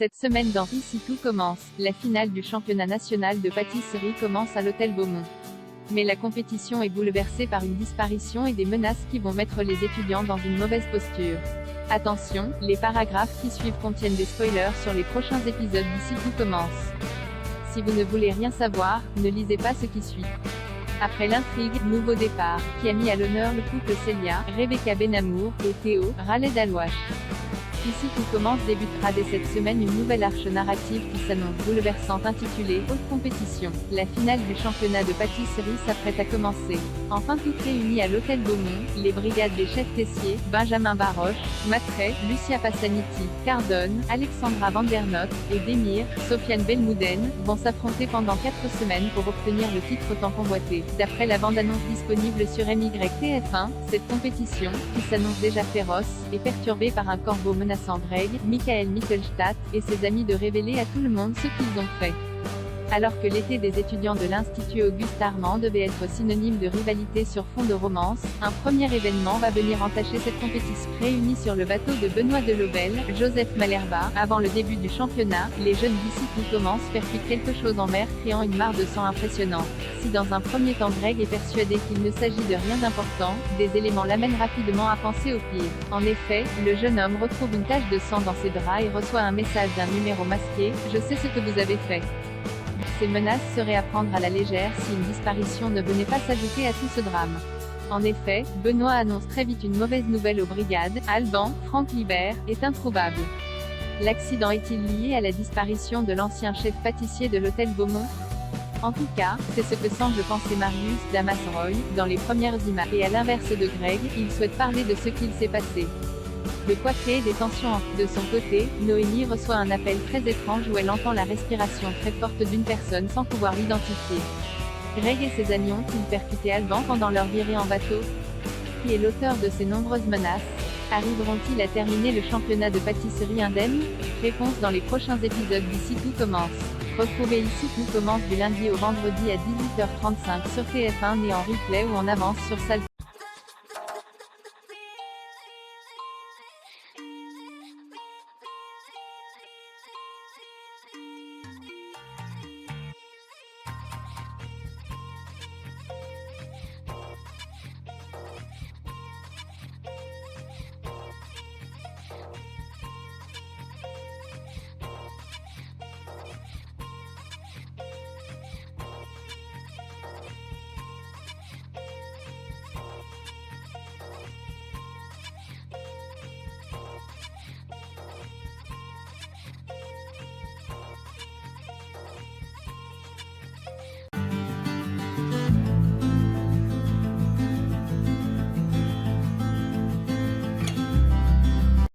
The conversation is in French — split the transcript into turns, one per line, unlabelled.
Cette semaine dans Ici tout commence, la finale du championnat national de pâtisserie commence à l'hôtel Beaumont. Mais la compétition est bouleversée par une disparition et des menaces qui vont mettre les étudiants dans une mauvaise posture. Attention, les paragraphes qui suivent contiennent des spoilers sur les prochains épisodes d'Ici tout commence. Si vous ne voulez rien savoir, ne lisez pas ce qui suit. Après l'intrigue, nouveau départ, qui a mis à l'honneur le couple Célia, Rebecca Benamour, et Théo, Raled Alouache. Ici tout commence débutera dès cette semaine une nouvelle arche narrative qui s'annonce bouleversante intitulée « Haute compétition ». La finale du championnat de pâtisserie s'apprête à commencer. Enfin toutes réunies à l'hôtel Beaumont, les brigades des chefs Tessier, Benjamin Baroche, Mattray, Lucia Passaniti, Cardone, Alexandra Vandernot, et Demir, Sofiane Belmouden, vont s'affronter pendant 4 semaines pour obtenir le titre tant convoité. D'après la bande-annonce disponible sur MYTF1, cette compétition, qui s'annonce déjà féroce, est perturbée par un corbeau menaçant Greg, Michael Mittelstadt, et ses amis de révéler à tout le monde ce qu'ils ont fait. Alors que l'été des étudiants de l'Institut Auguste Armand devait être synonyme de rivalité sur fond de romance, un premier événement va venir entacher cette compétition. Réunis sur le bateau de Benoît Delobel, Joseph Malherba, avant le début du championnat, les jeunes d'ici tout commence percutent quelque chose en mer créant une mare de sang impressionnante. Si dans un premier temps Greg est persuadé qu'il ne s'agit de rien d'important, des éléments l'amènent rapidement à penser au pire. En effet, le jeune homme retrouve une tache de sang dans ses draps et reçoit un message d'un numéro masqué, « Je sais ce que vous avez fait ». Ces menaces seraient à prendre à la légère si une disparition ne venait pas s'ajouter à tout ce drame. En effet, Benoît annonce très vite une mauvaise nouvelle aux brigades, Alban, Franck Libert, est introuvable. L'accident est-il lié à la disparition de l'ancien chef pâtissier de l'hôtel Beaumont? En tout cas, c'est ce que semble penser Marius Damas-Roy, dans les premières images. Et à l'inverse de Greg, il souhaite parler de ce qu'il s'est passé. De quoi créer des tensions. De son côté, Noémie reçoit un appel très étrange où elle entend la respiration très forte d'une personne sans pouvoir l'identifier. Greg et ses amis ont-ils percuté Alban pendant leur virée en bateau? Qui est l'auteur de ces nombreuses menaces? Arriveront-ils à terminer le championnat de pâtisserie indemne? Réponse dans les prochains épisodes d'Ici tout commence. Retrouvez Ici tout commence du lundi au vendredi à 18h35 sur TF1 et en replay ou en avance sur Salto.